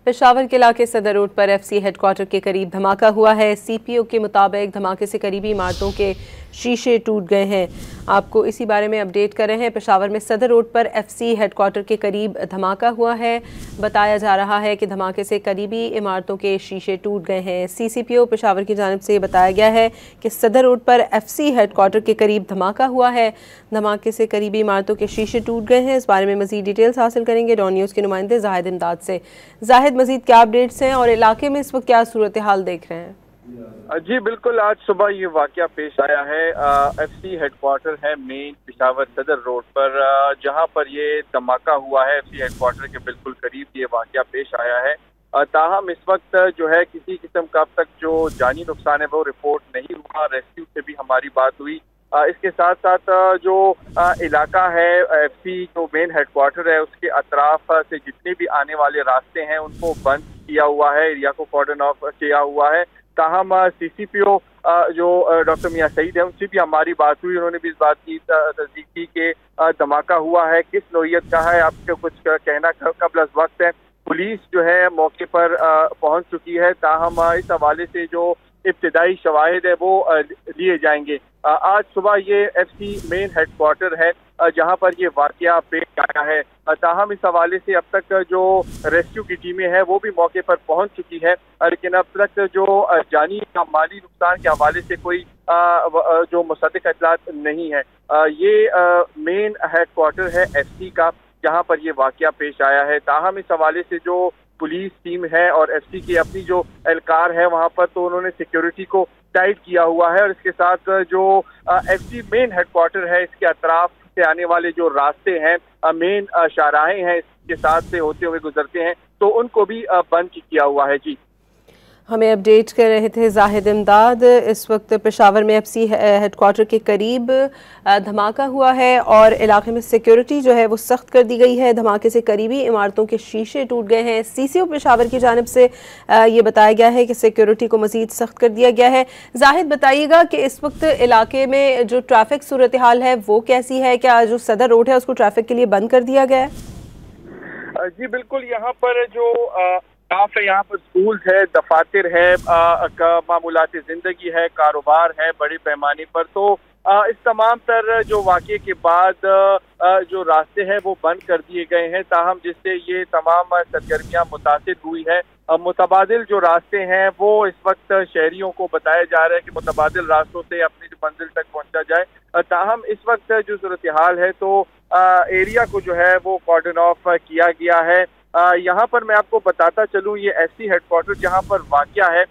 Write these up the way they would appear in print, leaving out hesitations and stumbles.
पेशावर के इलाके सदर रोड पर एफसी हेडक्वार्टर के करीब धमाका हुआ है। सीपीओ के मुताबिक धमाके से करीबी इमारतों के शीशे टूट गए हैं। आपको इसी बारे में अपडेट कर रहे हैं। पेशावर में सदर रोड पर एफसी हेडक्वार्टर के करीब धमाका हुआ है। बताया जा रहा है कि धमाके से करीबी इमारतों के शीशे टूट गए हैं। सीसीपीओ पेशावर की जानिब से बताया गया है कि सदर रोड पर एफसी हेडक्वार्टर के करीब धमाका हुआ है। धमाके से करीबी इमारतों के शीशे टूट गए हैं। इस बारे में मजीद डिटेल्स हासिल करेंगे डॉन न्यूज़ के नुमाइंदे जाहिद इमदाद से। जाहिद, मजीद क्या अपडेट्स हैं और इलाके में इस वक्त क्या सूरत हाल देख रहे हैं? जी बिल्कुल, आज सुबह ये वाकया पेश आया है। एफसी हेडक्वार्टर है मेन पेशावर सदर रोड पर, जहां पर ये धमाका हुआ है। एफसी हेडक्वार्टर के बिल्कुल करीब ये वाकया पेश आया है। ताहम इस वक्त जो है किसी किस्म का अब तक जो जानी नुकसान है वो रिपोर्ट नहीं हुआ। रेस्क्यू से भी हमारी बात हुई। इसके साथ साथ जो इलाका है एफसी जो मेन हेडक्वार्टर है उसके अतराफ से जितने भी आने वाले रास्ते हैं उनको बंद किया हुआ है, एरिया को कॉर्डन ऑफ किया हुआ है। ताहम सीसीपीओ जो डॉक्टर मियां सईद है उनसे भी हमारी बात हुई। उन्होंने भी इस बात की तस्दीक की कि धमाका हुआ है किस नौइयत का है, आपको कुछ कहना कबल अज़ वक्त है। पुलिस जो है मौके पर पहुंच चुकी है। ताहम इस हवाले से जो इब्तिदाई शवाहिद है वो लिए जाएंगे। आज सुबह ये एफसी मेन हेडक्वार्टर है जहां पर ये वाकया पेश आया है। ताहम इस हवाले से अब तक जो रेस्क्यू की टीमें हैं वो भी मौके पर पहुंच चुकी है, लेकिन अब तक जो जानी या माली नुकसान के हवाले से कोई जो मुसद्दिक इत्तलात नहीं है। ये मेन हेडक्वार्टर है एफसी का जहां पर ये वाकया पेश आया है। ताहम इस हवाले से जो पुलिस टीम है और एफसी की अपनी जो एहलकार है वहां पर तो उन्होंने सिक्योरिटी को टाइट किया हुआ है। और इसके साथ जो एफसी मेन हेडक्वार्टर है इसके अतराफ से आने वाले जो रास्ते हैं, मेन शाहराहें हैं इसके साथ से होते हुए गुजरते हैं, तो उनको भी बंद किया हुआ है। जी, हमें अपडेट कर रहे थे जाहिद इमदाद। इस वक्त पेशावर में एफसी हेडक्वार्टर के करीब धमाका हुआ है और इलाके में सिक्योरिटी जो है वो सख्त कर दी गई है। धमाके से करीबी इमारतों के शीशे टूट गए हैं। सीसीओ पेशावर की जानिब से ये बताया गया है कि सिक्योरिटी को मजीद सख्त कर दिया गया है। जाहिद, बताइएगा कि इस वक्त इलाके में जो ट्रैफिक सूरत हाल है वो कैसी है? क्या जो सदर रोड है उसको ट्रैफिक के लिए बंद कर दिया गया है? जी बिल्कुल, यहाँ पर जो स्टाफ है, यहाँ पर स्कूल है, दफातर है, मामूलाती जिंदगी है, कारोबार है बड़े पैमाने पर। तो इस तमाम तर जो वाक़े के बाद जो रास्ते हैं वो बंद कर दिए गए हैं। ताहम जिससे ये तमाम सरगर्मियाँ मुतासिर हुई है। मुतबादिल जो रास्ते हैं वो इस वक्त शहरियों को बताया जा रहा है कि मुतबादिल रास्तों से अपनी मंजिल तक पहुँचा जाए। ताहम इस वक्त जो सूरत हाल है तो एरिया को जो है वो कॉर्डन ऑफ किया गया है। यहाँ पर मैं आपको बताता चलूँ, ये एफसी हेडक्वार्टर जहाँ पर वाक़या है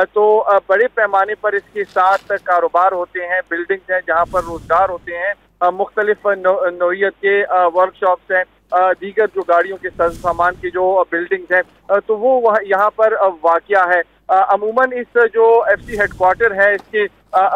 तो बड़े पैमाने पर इसके साथ कारोबार होते हैं, बिल्डिंग्स हैं जहाँ पर रोजगार होते हैं, मुख्तलिफ नौइयत के वर्कशॉप्स हैं, दीगर जो गाड़ियों के सामान की जो बिल्डिंग्स हैं, तो वो यहाँ पर वाक़या है। अमूमन इस जो एफसी हेडक्वार्टर है इसके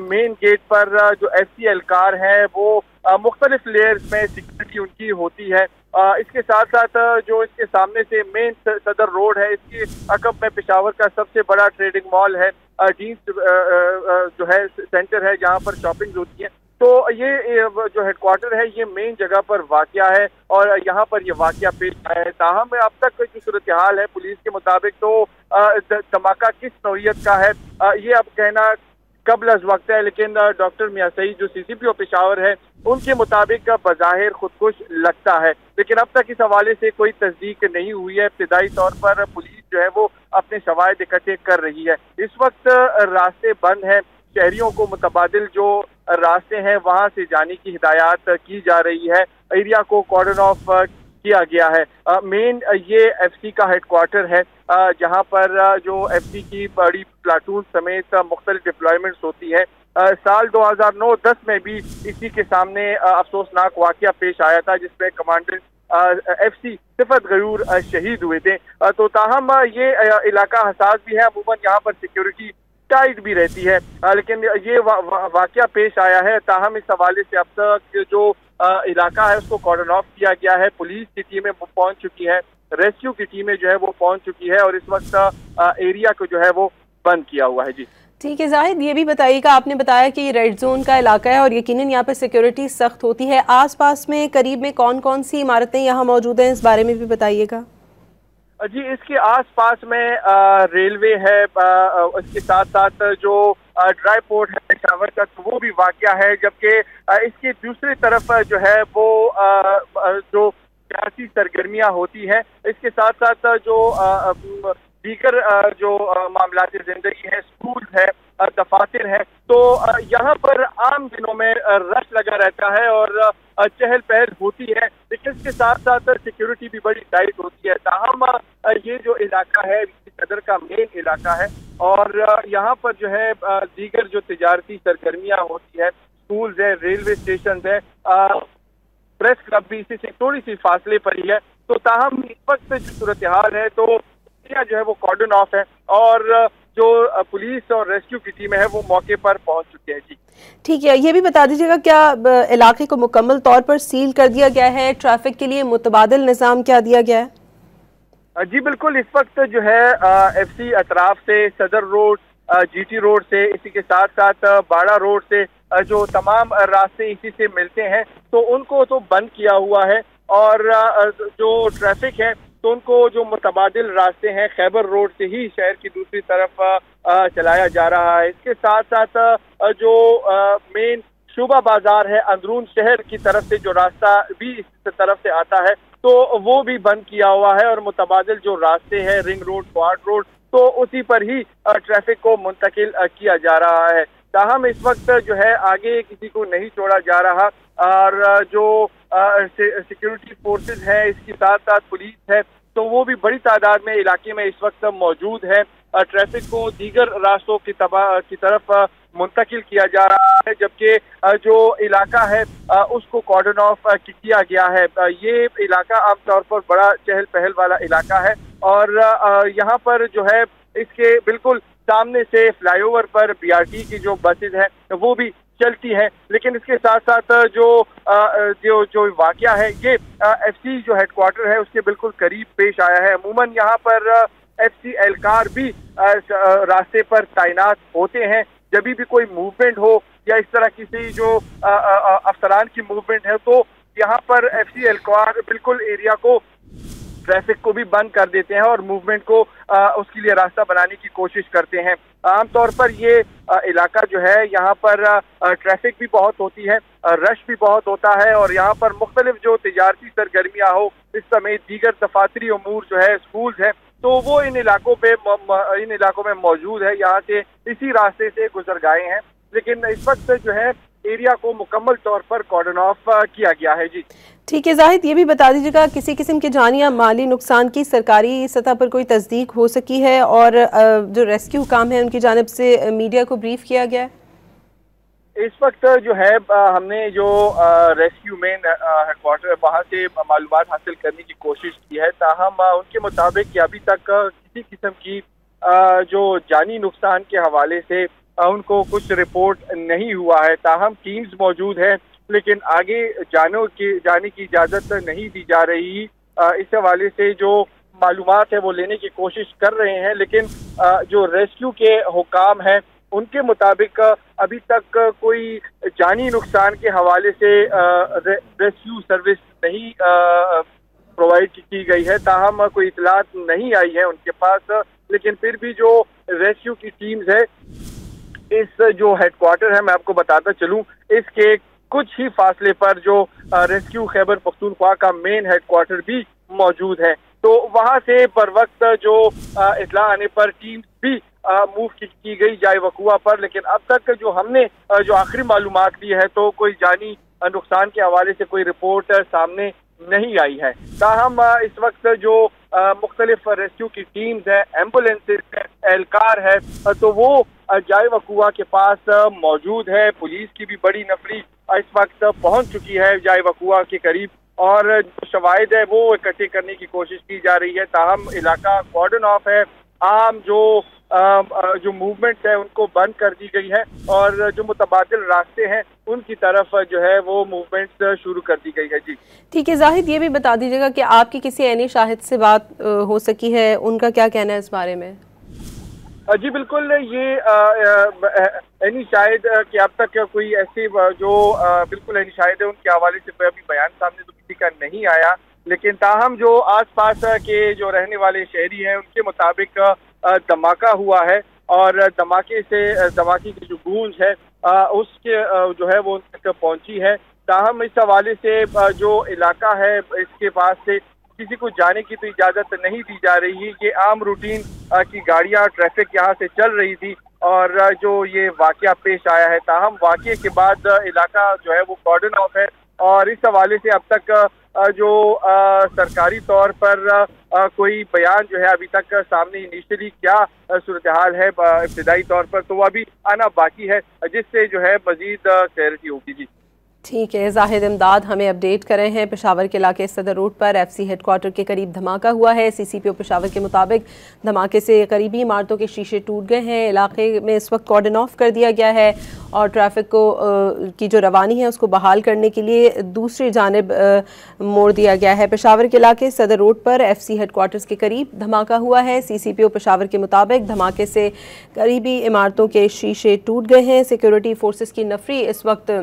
मेन गेट पर जो एफसी एहलकार हैं वो मुख्तलिफ लेयर्स में सिक्योरिटी उनकी होती है। इसके साथ साथ जो इसके सामने से मेन सदर रोड है इसके अकब में पेशावर का सबसे बड़ा ट्रेडिंग मॉल है, जीन्स जो है सेंटर है जहाँ पर शॉपिंग होती है। तो ये जो हेडक्वार्टर है ये मेन जगह पर वाक़या है और यहाँ पर ये वाक़या पेश आया है। ताहम अब तक जो सूरत हाल है पुलिस के मुताबिक तो धमाका किस नौइयत का है ये अब कहना कबल अज़ वक्त है, लेकिन डॉक्टर मियां सईद जो सीसीपीओ पेशावर है उनके मुताबिक बज़ाहिर खुदकुश लगता है, लेकिन अब तक इस हवाले से कोई तस्दीक नहीं हुई है। इब्तिदाई तौर पर पुलिस जो है वो अपने शवाहिद इकट्ठे कर रही है। इस वक्त रास्ते बंद हैं, शहरियों को मुतबादिल जो रास्ते हैं वहां से जाने की हिदायत की जा रही है। एरिया को कॉर्डन ऑफ किया गया है। मेन ये एफसी का हेडक्वार्टर है जहां पर जो एफसी की बड़ी प्लाटून समेत मुख्तलिफ डिप्लॉयमेंट्स होती है। साल 2009-10 में भी इसी के सामने अफसोसनाक वाक़या पेश आया था जिसमें कमांडेंट एफसी सिफत गयूर शहीद हुए थे। तो ताहम ये इलाका हसास भी है, अमूमन यहाँ पर सिक्योरिटी टाइट भी रहती है, लेकिन ये वाक़या पेश आया है। ताहम इस हवाले से अब तक जो इलाका है उसको कॉर्डन ऑफ किया गया है। पुलिस की टीमें पहुंच चुकी है, रेस्क्यू की टीमें जो है वो पहुंच चुकी है और इस वक्त एरिया को जो है वो बंद किया हुआ है। जी ठीक है जाहिद, ये भी बताइएगा, आपने बताया कि रेड जोन का इलाका है और यकीनन यहाँ पे सिक्योरिटी सख्त होती है। आसपास में करीब में कौन कौन सी इमारतें यहाँ मौजूद हैं, इस बारे में भी बताइएगा। जी, इसके आसपास में रेलवे है, इसके साथ साथ जो ड्राई पोर्ट है पेशावर का, तो वो भी वाक़या है। जबकि इसकी दूसरी तरफ जो है वो जो सियासी सरगर्मियां होती हैं, इसके साथ साथ जो दीगर जो मामलात जिंदगी है, स्कूल है, दफातर है, तो यहाँ पर आम दिनों में रश लगा रहता है और चहल पहल होती है। लेकिन इसके साथ साथ सिक्योरिटी भी बड़ी टाइट होती है। ताहम ये जो इलाका है सदर का मेन इलाका है और यहाँ पर जो है दीगर जो तिजारती सरगर्मियां होती है, स्कूल्स है, रेलवे स्टेशन है, प्रेस क्लब भी इसी से थोड़ी सी फासले पर ही है। तो ताहम इस वक्त जो सूरत हाल है तो जो है वो कॉर्डन ऑफ है और जो पुलिस और रेस्क्यू की टीम है वो मौके पर पहुंच चुकी है। जी ठीक है, ये भी बता दीजिएगा क्या इलाके को मुकम्मल तौर पर सील कर दिया गया है? ट्रैफिक के लिए मुतबादिल निज़ाम क्या दिया गया है? जी बिल्कुल, इस वक्त जो है FC अतराफ से, सदर रोड, GT रोड से, इसी के साथ साथ बाड़ा रोड से जो तमाम रास्ते इसी से मिलते हैं तो उनको तो बंद किया हुआ है और जो ट्रैफिक है तो उनको जो मुतबादिल रास्ते हैं खैबर रोड से ही शहर की दूसरी तरफ चलाया जा रहा है। इसके साथ साथ जो मेन शोभा बाजार है अंदरून शहर की तरफ से जो रास्ता भी इस तरफ से आता है तो वो भी बंद किया हुआ है और मुतबादिल जो रास्ते हैं रिंग रोड, क्वाड रोड, तो उसी पर ही ट्रैफिक को मुंतकिल किया जा रहा है। ताहम इस वक्त जो है आगे किसी को नहीं छोड़ा जा रहा और जो सिक्योरिटी फोर्सेस है, इसके साथ साथ पुलिस है, तो वो भी बड़ी तादाद में इलाके में इस वक्त मौजूद है। ट्रैफिक को दीगर रास्तों की तरफ मुंतकिल किया जा रहा है, जबकि जो इलाका है उसको कॉर्डन ऑफ किया गया है। ये इलाका आमतौर पर बड़ा चहल पहल वाला इलाका है और यहाँ पर जो है इसके बिल्कुल सामने से फ्लाईओवर पर BRT की जो बसेज हैं वो भी चलती है। लेकिन इसके साथ साथ जो वाकया है ये FC जो हेडक्वार्टर है उसके बिल्कुल करीब पेश आया है। अमूमन यहाँ पर FC एहलकार भी रास्ते पर तैनात होते हैं। जब भी कोई मूवमेंट हो या इस तरह किसी जो अफसरान की मूवमेंट है तो यहाँ पर FC एहलकार बिल्कुल एरिया को, ट्रैफिक को भी बंद कर देते हैं और मूवमेंट को उसके लिए रास्ता बनाने की कोशिश करते हैं। आमतौर पर ये इलाका जो है यहाँ पर ट्रैफिक भी बहुत होती है, रश भी बहुत होता है और यहाँ पर मुख्तलिफ जो तिजारती सरगर्मियाँ हो, इस समेत दीगर दफातरी उमूर जो है, स्कूल्स है, तो वो इन इलाकों में मौजूद है। यहाँ से इसी रास्ते से गुजर गए हैं। लेकिन इस वक्त जो है एरिया को मुकम्मल तौर पर कॉर्डन ऑफ किया गया है। जी ठीक है जाहिद, ये भी बता दीजिएगा किसी किस्म के जानी या माली नुकसान की सरकारी सतह पर कोई तस्दीक हो सकी है और जो रेस्क्यू काम है उनकी जानिब से मीडिया को ब्रीफ किया गया है? इस वक्त जो है हमने जो रेस्क्यू मेन हेडक्वार्टर वहाँ से मालूमात हासिल करने की कोशिश की है। ताहम उनके मुताबिक कि अभी तक किसी किस्म की जो जानी नुकसान के हवाले से उनको कुछ रिपोर्ट नहीं हुआ है। ताहम टीम्स मौजूद है लेकिन आगे जाने की इजाज़त नहीं दी जा रही। इस हवाले से जो मालूमात है वो लेने की कोशिश कर रहे हैं, लेकिन जो रेस्क्यू के हुकाम हैं उनके मुताबिक अभी तक कोई जानी नुकसान के हवाले से रेस्क्यू सर्विस नहीं प्रोवाइड की गई है। ताहम कोई इतलात नहीं आई है उनके पास, लेकिन फिर भी जो रेस्क्यू की टीम्स है, इस जो हेडक्वार्टर है मैं आपको बताता चलूं, इसके कुछ ही फासले पर जो रेस्क्यू खैबर पख्तूनख्वा का मेन हेडक्वार्टर भी मौजूद है। तो वहां से बर वक्त जो इतला आने पर टीम भी मूव की गई जाए वकुआ पर, लेकिन अब तक जो हमने जो आखिरी मालूमात ली है तो कोई जानी नुकसान के हवाले से कोई रिपोर्ट सामने नहीं आई है। ताहम इस वक्त जो मुख्तलिफ रेस्क्यू की टीम्स है, एम्बुलेंसेज है, एहलकार है, तो वो जाए वकुआ के पास मौजूद है। पुलिस की भी बड़ी नफरी इस वक्त पहुंच चुकी है जाए वकुआ के करीब और जो शवाहिद है वो इकट्ठे करने की कोशिश की जा रही है। ताहम इलाका कॉर्डन ऑफ है, आम जो मूवमेंट्स है उनको बंद कर दी गई है और जो मुतबादिल रास्ते हैं उनकी तरफ जो है वो मूवमेंट्स शुरू कर दी गई है। जी ठीक है जाहिद, ये भी बता दीजिएगा कि आपकी किसी ऐनी शाहिद से बात हो सकी है, उनका क्या कहना है इस बारे में? जी बिल्कुल, ये ऐनी शाहिद कि अब तक कोई ऐसी जो बिल्कुल ऐनी शाहिद है उनके हवाले से कोई अभी बयान सामने तो किसी का नहीं आया, लेकिन ताहम जो आसपास के जो रहने वाले शहरी हैं उनके मुताबिक धमाका हुआ है और धमाके की जो गूंज है उसके जो है वो तक पहुंची है। ताहम इस हवाले से जो इलाका है इसके पास से किसी को जाने की तो इजाजत नहीं दी जा रही है। ये आम रूटीन की गाड़ियां ट्रैफिक यहाँ से चल रही थी और जो ये वाकया पेश आया है, ताहम वाकये के बाद इलाका जो है वो कॉर्डन ऑफ है और इस हवाले से अब तक जो सरकारी तौर पर कोई बयान जो है अभी तक सामने इनिशियली क्या सूरत हाल है इब्तिदाई तौर पर तो वो अभी आना बाकी है, जिससे जो है मजीद क्लैरिटी होगी। जी ठीक है, जाहिद इमदाद हमें अपडेट कर रहे हैं। पेशावर के इलाके सदर रोड पर एफसी हेडक्वार्टर के करीब धमाका हुआ है। सीसीपीओ पेशावर के मुताबिक धमाके से करीबी इमारतों के शीशे टूट गए हैं। इलाके में इस वक्त कॉर्डन ऑफ कर दिया गया है और ट्रैफिक को की जो रवानी है उसको बहाल करने के लिए दूसरी जानिब मोड़ दिया गया है। पेशावर के इलाके सदर रोड पर एफसी हेडक्वार्टर्स के करीब धमाका हुआ है। सीसीपीओ पेशावर के मुताबिक धमाके से करीबी इमारतों के शीशे टूट गए हैं। सिक्योरिटी फोर्सेस की नफरी इस वक्त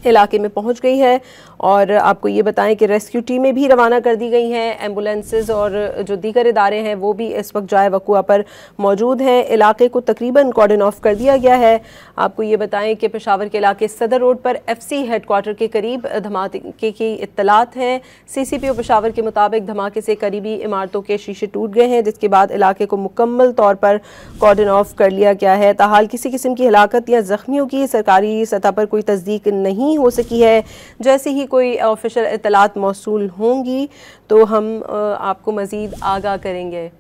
इलाके में पहुंच गई है और आपको ये बताएं कि रेस्क्यू टीमें भी रवाना कर दी गई हैं। एम्बुलेंसेज और जो दीगर इदारे हैं वो भी इस वक्त जाए वकुआ पर मौजूद हैं। इलाके को तकरीबन कॉर्डन ऑफ कर दिया गया है। आपको ये बताएं कि पेशावर के इलाके सदर रोड पर एफसी हेडक्वार्टर के करीब धमाके की इत्तलात हैं। सीसीपीओ पेशावर के मुताबिक धमाके से करीबी इमारतों के शीशे टूट गए हैं, जिसके बाद इलाके को मुकम्मल तौर पर कॉर्डन ऑफ कर लिया गया है। ताहाल किसी किस्म की हलाकत या जख्मियों की सरकारी सतह पर कोई तस्दीक नहीं हो सकी है। जैसे ही कोई ऑफिशियल इत्तलात मौसूल होंगी तो हम आपको मज़ीद आगाह करेंगे।